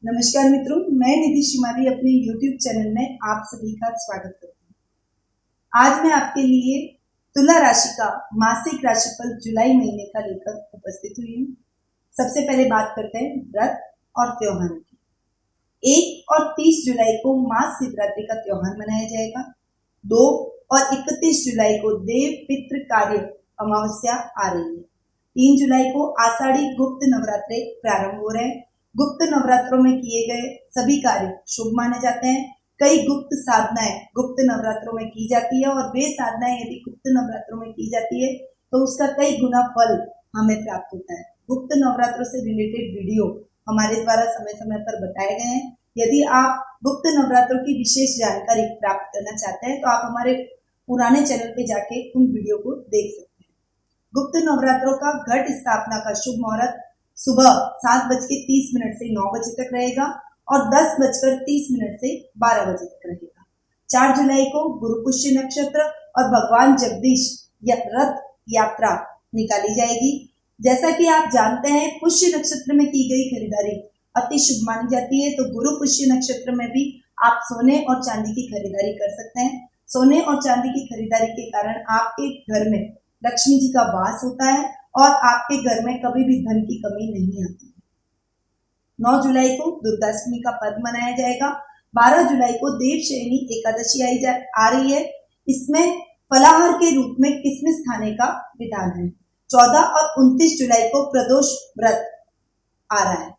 नमस्कार मित्रों, मैं निधि शिमाली अपने YouTube चैनल में आप सभी का स्वागत करती हूँ। आज मैं आपके लिए तुला राशि का मासिक राशिफल जुलाई महीने का लेकर उपस्थित हुई हूँ। सबसे पहले बात करते हैं व्रत और त्योहारों की। 1 और 30 जुलाई को महाशिवरात्रि का त्योहार मनाया जाएगा। 2 और 31 जुलाई को देव पितृ कार्य अमावस्या आ रही है। 3 जुलाई को आषाढ़ी गुप्त नवरात्रे प्रारंभ हो रहे हैं। गुप्त नवरात्रों में किए गए सभी कार्य शुभ माने जाते हैं। कई गुप्त साधनाएं गुप्त नवरात्रों में की जाती है और वे साधनाएं यदि गुप्त नवरात्रों में की जाती है तो उसका कई गुना फल हमें प्राप्त होता है। गुप्त नवरात्रों से रिलेटेड वीडियो हमारे द्वारा समय समय पर बताए गए हैं। यदि आप गुप्त नवरात्रों की विशेष जानकारी प्राप्त करना चाहते हैं तो आप हमारे पुराने चैनल पे जाके उन वीडियो को देख सकते हैं। गुप्त नवरात्रों का घट स्थापना का शुभ मुहूर्त सुबह 7:30 से 9 बजे तक रहेगा और 10:30 से 12 बजे तक रहेगा। 4 जुलाई को गुरु पुष्य नक्षत्र और भगवान जगदीश रथ यात्रा निकाली जाएगी। जैसा कि आप जानते हैं, पुष्य नक्षत्र में की गई खरीदारी अति शुभ मानी जाती है, तो गुरु पुष्य नक्षत्र में भी आप सोने और चांदी की खरीदारी कर सकते हैं। सोने और चांदी की खरीदारी के कारण आपके घर में लक्ष्मी जी का वास होता है और आपके घर में कभी भी धन की कमी नहीं आती। 9 जुलाई को दुर्गाष्टमी का पर्व मनाया जाएगा। 12 जुलाई को देवशयनी एकादशी आ रही है। इसमें फलाहार के रूप में किसमिस खाने का विधान है। 14 और 29 जुलाई को प्रदोष व्रत आ रहा है।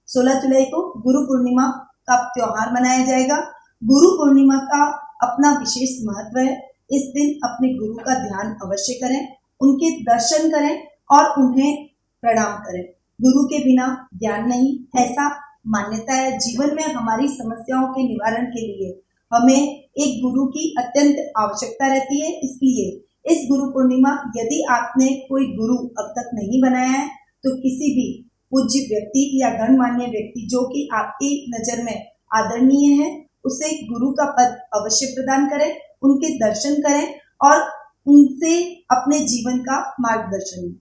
16 जुलाई को गुरु पूर्णिमा का त्योहार मनाया जाएगा। गुरु पूर्णिमा का अपना विशेष महत्व है। इस दिन अपने गुरु का ध्यान अवश्य करें, उनके दर्शन करें और उन्हें प्रणाम करें। गुरु के बिना ज्ञान नहीं, ऐसा मान्यता है। जीवन में हमारी समस्याओं के निवारण के लिए हमें एक गुरु की अत्यंत आवश्यकता रहती है। इसलिए इस गुरु पूर्णिमा यदि आपने कोई गुरु अब तक नहीं बनाया है तो किसी भी पूज्य व्यक्ति या गणमान्य व्यक्ति जो कि आपकी नजर में आदरणीय है उसे गुरु का पद अवश्य प्रदान करें, उनके दर्शन करें और उनसे अपने जीवन का मार्गदर्शन लें।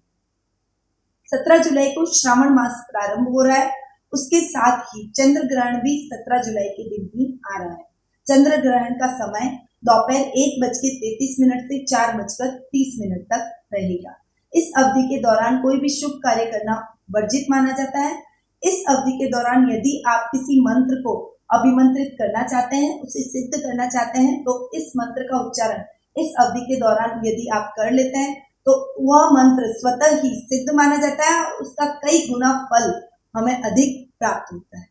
17 जुलाई को श्रावण मास प्रारंभ हो रहा है। उसके साथ ही चंद्र ग्रहण भी 17 जुलाई के दिन ही आ रहा है। चंद्र ग्रहण का समय दोपहर 1:33 से 4:30 तक रहेगा। इस अवधि के दौरान कोई भी शुभ कार्य करना वर्जित माना जाता है। इस अवधि के दौरान यदि आप किसी मंत्र को अभिमंत्रित करना चाहते हैं, उसे सिद्ध करना चाहते हैं, तो इस मंत्र का उच्चारण इस अवधि के दौरान यदि आप कर लेते हैं तो वह मंत्र स्वतः ही सिद्ध माना जाता है और उसका कई गुना फल हमें अधिक प्राप्त होता है।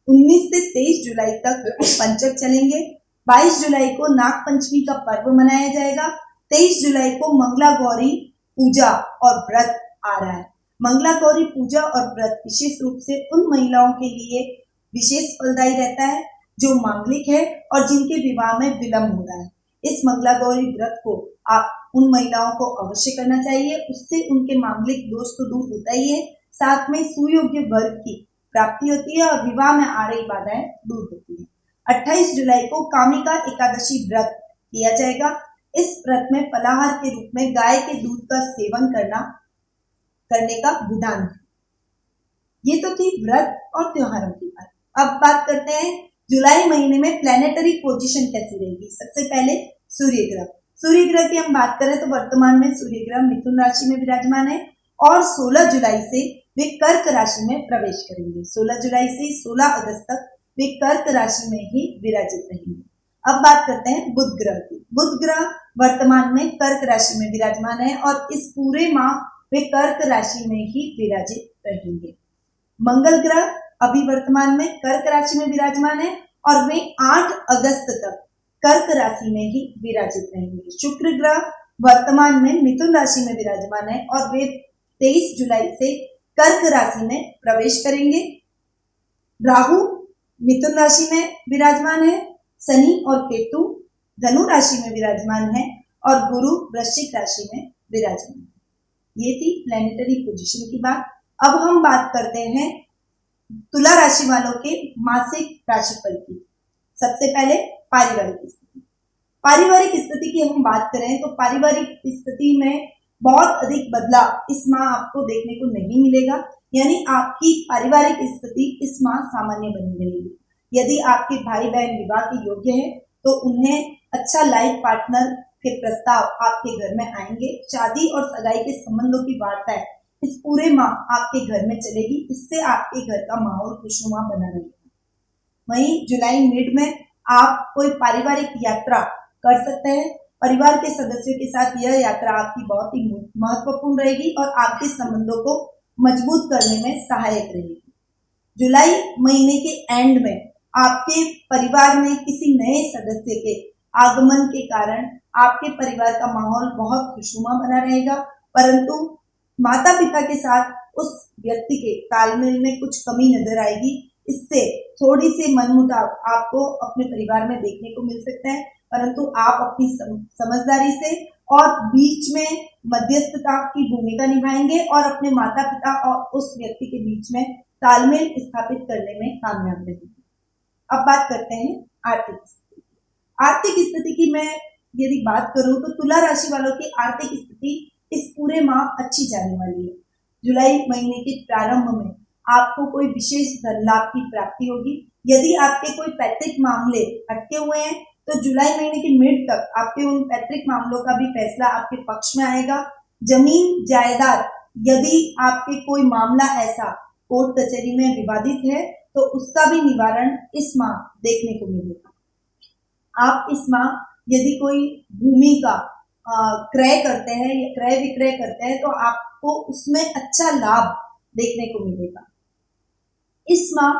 19 से 23 जुलाई तक पंचक चलेंगे। 22 जुलाई को नाग पंचमी का पर्व मनाया जाएगा। 23 जुलाई को मंगला गौरी पूजा और व्रत आ रहा है। मंगला गौरी पूजा और व्रत विशेष रूप से उन महिलाओं के लिए विशेष फलदायी रहता है जो मांगलिक है और जिनके विवाह में विलंब हो रहा है। इस मंगला गौरी व्रत को आप उन महिलाओं को अवश्य करना चाहिए। उससे उनके मांगलिक दोष तो दूर होता ही है, साथ में सुयोग्य वर्ग की प्राप्ति होती है और विवाह में आ रही बाधाएं दूर होती है। 28 जुलाई को कामिका एकादशी व्रत किया जाएगा। इस व्रत में फलाहार के रूप में गाय के दूध का सेवन करने का विधान है। ये तो थी व्रत और त्योहारों की बात। अब बात करते हैं जुलाई महीने में प्लैनेटरी पोजीशन कैसी रहेगी। सबसे पहले सूर्य ग्रह। सूर्य ग्रह की हम बात करें तो वर्तमान में सूर्य ग्रह मिथुन राशि में विराजमान है और 16 जुलाई से वे कर्क राशि में प्रवेश करेंगे। 16 जुलाई से 16 अगस्त तक वे कर्क राशि में ही विराजित रहेंगे। अब बात करते हैं बुध ग्रह की। बुध ग्रह वर्तमान में कर्क राशि में विराजमान है और इस पूरे माह वे कर्क राशि में ही विराजित रहेंगे। मंगल ग्रह अभी वर्तमान में कर्क राशि में विराजमान है और वे 8 अगस्त तक कर्क राशि में ही विराजित रहेंगे। शुक्र ग्रह वर्तमान में मिथुन राशि में विराजमान है और वे 23 जुलाई से कर्क राशि में प्रवेश करेंगे। राहु मिथुन राशि में विराजमान है। शनि और केतु धनु राशि में विराजमान है और गुरु वृश्चिक राशि में विराजमान है। ये थी प्लैनेटरी पोजीशन की बात। अब हम बात करते हैं तुला राशि वालों के मासिक राशिफल की। सबसे पहले पारिवारिक स्थिति। पारिवारिक स्थिति की हम बात करें तो पारिवारिक स्थिति में बहुत अधिक बदलाव इस माह आपको देखने को नहीं मिलेगा, यानी आपकी पारिवारिक स्थिति इस माह सामान्य बनी रहेगी। यदि आपके भाई बहन विवाह के योग्य है तो उन्हें अच्छा लाइफ पार्टनर के प्रस्ताव आपके घर में आएंगे। शादी और सगाई के संबंधों की वार्ताएं इस पूरे माह आपके घर में चलेगी। इससे आपके घर का माहौल खुशनुमा बना रहेगा। वहीं जुलाई मिड में आप कोई पारिवारिक यात्रा कर सकते हैं। परिवार के सदस्यों के साथ यह यात्रा आपकी बहुत ही महत्वपूर्ण रहेगी और आपके संबंधों को मजबूत करने में सहायक रहेगी। जुलाई महीने के एंड में आपके परिवार में किसी नए सदस्य के आगमन के कारण आपके परिवार का माहौल बहुत खुशनुमा बना रहेगा, परंतु माता पिता के साथ उस व्यक्ति के तालमेल में कुछ कमी नजर आएगी। इससे थोड़ी सी मनमुटाव आपको अपने परिवार में देखने को मिल सकता है, परंतु आप अपनी समझदारी से और बीच में मध्यस्थता की भूमिका निभाएंगे और अपने माता पिता और उस व्यक्ति के बीच में तालमेल स्थापित करने में कामयाब रहेंगे। अब बात करते हैं आर्थिक स्थिति। आर्थिक स्थिति की मैं यदि बात करूं तो तुला राशि वालों की आर्थिक स्थिति इस पूरे माह अच्छी जाने वाली है। जुलाई महीने के प्रारंभ में आपको कोई विशेष धन लाभ की प्राप्ति होगी। यदि आपके कोई पैतृक मामले अटके हुए हैं तो जुलाई महीने के मिड तक आपके उन पैतृक मामलों का भी फैसला आपके पक्ष में आएगा। जमीन जायदाद, यदि आपके कोई मामला ऐसा कोर्ट कचहरी में विवादित है तो उसका भी निवारण इस माह देखने को मिलेगा। आप इस माह यदि कोई भूमि का क्रय करते हैं या क्रय विक्रय करते हैं तो आपको उसमें अच्छा लाभ देखने को मिलेगा। इस माह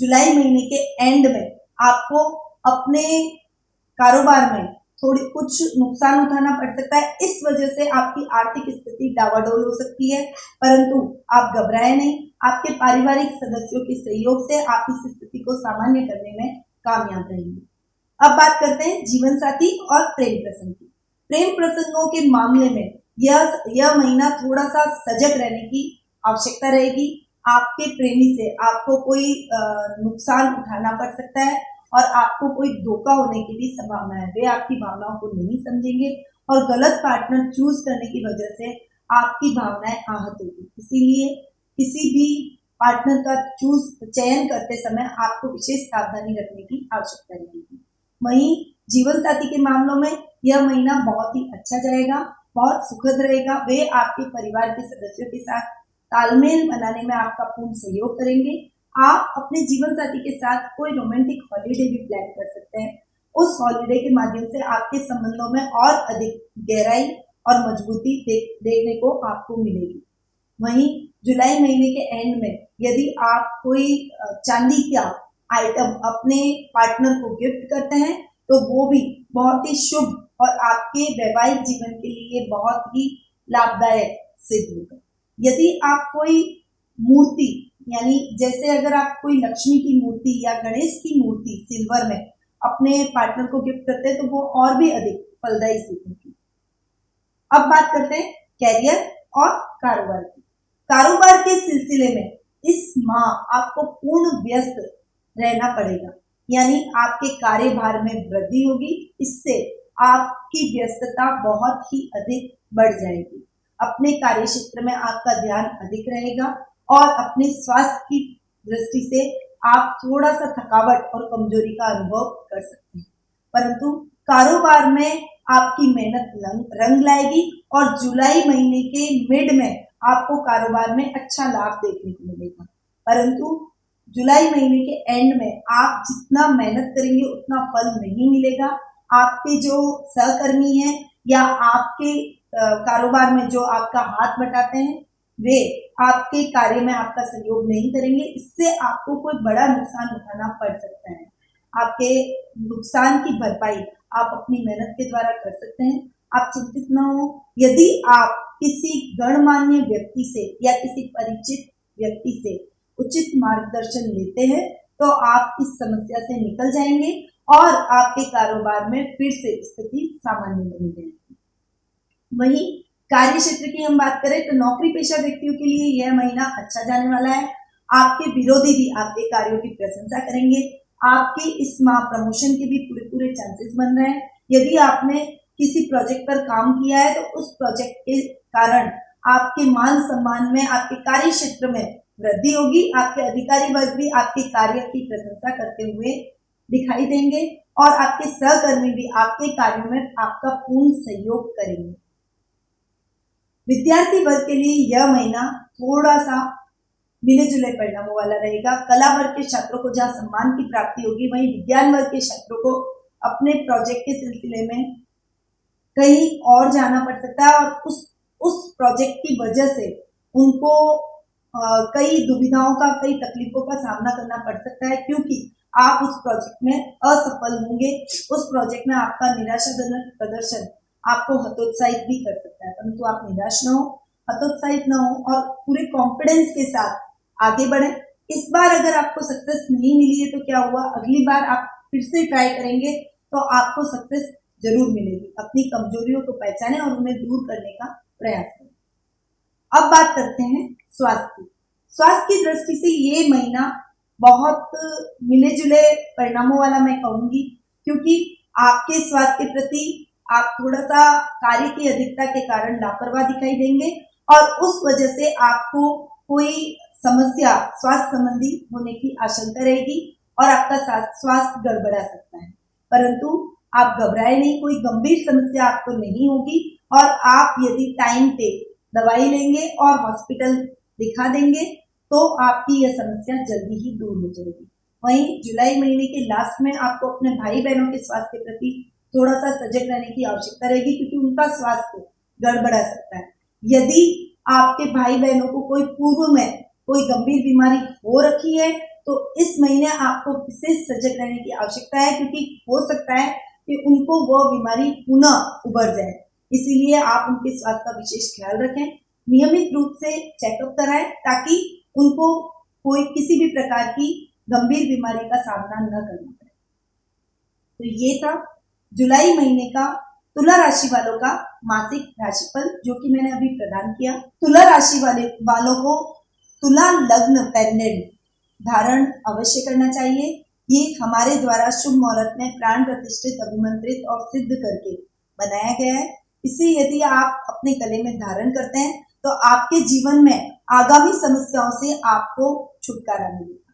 जुलाई महीने के एंड में आपको अपने कारोबार में थोड़ी कुछ नुकसान उठाना पड़ सकता है। इस वजह से आपकी आर्थिक स्थिति डावाडोल हो सकती है, परंतु आप घबराएं नहीं। आपके पारिवारिक सदस्यों के सहयोग से आप इस स्थिति को सामान्य करने में कामयाब रहेंगे। अब बात करते हैं जीवन साथी और प्रेम प्रसंग की। प्रेम प्रसंगों के मामले में यह महीना थोड़ा सा सजग रहने की आवश्यकता रहेगी। आपके प्रेमी से आपको कोई नुकसान उठाना पड़ सकता है और आपको कोई धोखा होने की भी संभावना है। वे आपकी भावनाओं को नहीं समझेंगे और गलत पार्टनर चूज करने की वजह से आपकी भावनाएं आहत होगी। इसीलिए किसी भी पार्टनर का चयन करते समय आपको विशेष सावधानी रखने की आवश्यकता रहेगी। वहीं जीवन साथी के मामलों में यह महीना बहुत ही अच्छा जाएगा, बहुत सुखद रहेगा। वे आपके परिवार के सदस्यों के साथ तालमेल बनाने में आपका पूर्ण सहयोग करेंगे। आप अपने जीवन साथी के साथ कोई रोमांटिक हॉलीडे भी प्लान कर सकते हैं। उस हॉलीडे के माध्यम से आपके संबंधों में और अधिक गहराई और मजबूती देखने को आपको मिलेगी। वहीं जुलाई महीने के एंड में यदि आप कोई चांदी का आइटम अपने पार्टनर को गिफ्ट करते हैं तो वो भी बहुत ही शुभ और आपके वैवाहिक जीवन के लिए बहुत ही लाभदायक सिद्ध होगा। यदि आप कोई मूर्ति, यानी जैसे अगर आप कोई लक्ष्मी की मूर्ति या गणेश की मूर्ति सिल्वर में अपने पार्टनर को गिफ्ट करते हैं तो वो और भी अधिक फलदायी सिद्ध होगी। अब बात करते हैं कैरियर और कारोबार की। कारोबार के सिलसिले में इस माह आपको पूर्ण व्यस्त रहना पड़ेगा, यानी आपके कार्यभार में वृद्धि होगी। इससे आपकी व्यस्तता बहुत ही अधिक बढ़ जाएगी। अपने कार्य क्षेत्र में आपका ध्यान अधिक रहेगा और अपने स्वास्थ्य की दृष्टि से आप थोड़ा सा थकावट और कमजोरी का अनुभव कर सकते हैं, परंतु कारोबार में आपकी मेहनत रंग लाएगी और जुलाई महीने के मिड में आपको कारोबार में अच्छा लाभ देखने को मिलेगा। परंतु जुलाई महीने के एंड में आप जितना मेहनत करेंगे उतना फल नहीं मिलेगा। आपके जो सहकर्मी हैं या आपके कारोबार में जो आपका हाथ बटाते हैं वे आपके कार्य में आपका सहयोग नहीं करेंगे। इससे आपको कोई बड़ा नुकसान उठाना पड़ सकता है। आपके नुकसान की भरपाई आप अपनी मेहनत के द्वारा कर सकते हैं। आप चिंतित न हो। यदि आप किसी गणमान्य व्यक्ति से या किसी परिचित व्यक्ति से उचित मार्गदर्शन लेते हैं तो आप इस समस्या से निकल जाएंगे और आपके कारोबार में फिर से स्थिति सामान्य बनी रहेगी। वहीं कार्य क्षेत्र की हम बात करें तो नौकरी पेशा व्यक्तियों के लिए यह महीना अच्छा जाने वाला है। आपके विरोधी भी आपके कार्यों की प्रशंसा करेंगे। आपके इस माह प्रमोशन के भी पूरे चांसेस बन रहे हैं। यदि आपने किसी प्रोजेक्ट पर काम किया है तो उस प्रोजेक्ट के कारण आपके मान सम्मान में, आपके कार्य क्षेत्र में वृद्धि होगी। आपके अधिकारी वर्ग भी आपके कार्य की प्रशंसा करते हुए दिखाई देंगे और आपके सहकर्मी भी आपके कार्यों में आपका पूर्ण सहयोग करेंगे। विद्यार्थी वर्ग के लिए यह महीना थोड़ा सा मिले जुले परिणामों वाला रहेगा। कला वर्ग के छात्रों को जहां सम्मान की प्राप्ति होगी, वहीं विज्ञान वर्ग के छात्रों को अपने प्रोजेक्ट के सिलसिले में कहीं और जाना पड़ सकता है और उस प्रोजेक्ट की वजह से उनको कई दुविधाओं का, कई तकलीफों का सामना करना पड़ सकता है, क्योंकि आप उस प्रोजेक्ट में असफल होंगे। उस प्रोजेक्ट में आपका निराशाजनक प्रदर्शन आपको हतोत्साहित भी कर सकता है, परंतु आप निराश न हो, हतोत्साहित न हो और पूरे कॉन्फिडेंस के साथ आगे बढ़े। इस बार अगर आपको सक्सेस नहीं मिली है तो क्या हुआ, अगली बार आप फिर से ट्राई करेंगे तो आपको सक्सेस जरूर मिलेगी। अपनी कमजोरियों को पहचानें और उन्हें दूर करने का प्रयास करें। अब बात करते हैं स्वास्थ्य की। स्वास्थ्य की दृष्टि से ये महीना बहुत मिले जुले परिणामों वाला मैं कहूंगी, क्योंकि आपके स्वास्थ्य के प्रति आप थोड़ा सा कार्य की अधिकता के कारण लापरवाह दिखाई देंगे और उस वजह से आपको कोई समस्या स्वास्थ्य संबंधी होने की आशंका रहेगी और आपका स्वास्थ्य गड़बड़ा सकता है। परंतु आप घबराए नहीं, कोई गंभीर समस्या आपको नहीं होगी और आप यदि टाइम पे दवाई लेंगे और हॉस्पिटल दिखा देंगे तो आपकी यह समस्या जल्दी ही दूर हो जाएगी। वहीं जुलाई महीने के लास्ट में आपको अपने भाई बहनों के स्वास्थ्य के प्रति थोड़ा सा सजग रहने की आवश्यकता रहेगी, क्योंकि उनका स्वास्थ्य गड़बड़ा सकता है। यदि आपके भाई बहनों को कोई पूर्व में कोई गंभीर बीमारी हो रखी है तो इस महीने आपको विशेष सजग रहने की आवश्यकता है, क्योंकि हो सकता है कि उनको वो बीमारी पुनः उभर जाए। इसीलिए आप उनके स्वास्थ्य का विशेष ख्याल रखें, नियमित रूप से चेकअप कराएं ताकि उनको कोई किसी भी प्रकार की गंभीर बीमारी का सामना न करना पड़े। तो ये था जुलाई महीने का तुला राशि वालों का मासिक राशिफल, जो कि मैंने अभी प्रदान किया। तुला राशि वालों को तुला लग्न पेंडेंट धारण अवश्य करना चाहिए। ये हमारे द्वारा शुभ मुहूर्त में प्राण प्रतिष्ठित, अभिमंत्रित और सिद्ध करके बनाया गया है। इसे यदि आप अपने गले में धारण करते हैं तो आपके जीवन में आगामी समस्याओं से आपको छुटकारा मिलेगा।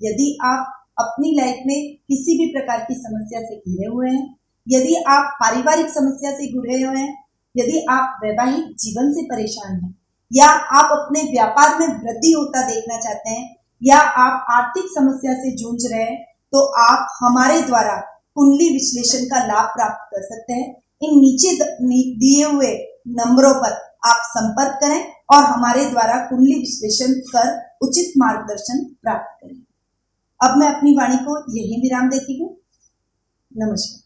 यदि आप अपनी लाइफ में किसी भी प्रकार की समस्या से घिरे हुए हैं, यदि आप पारिवारिक समस्या से घिरे हुए हैं, यदि आप वैवाहिक जीवन से परेशान हैं, या आप अपने व्यापार में वृद्धि होता देखना चाहते हैं, या आप आर्थिक समस्या से जूझ रहे हैं, तो आप हमारे द्वारा कुंडली विश्लेषण का लाभ प्राप्त कर सकते हैं। इन नीचे दिए हुए नंबरों पर आप संपर्क करें और हमारे द्वारा कुंडली विश्लेषण कर उचित मार्गदर्शन प्राप्त करें। अब मैं अपनी वाणी को यहीं विराम देती हूँ। नमस्कार।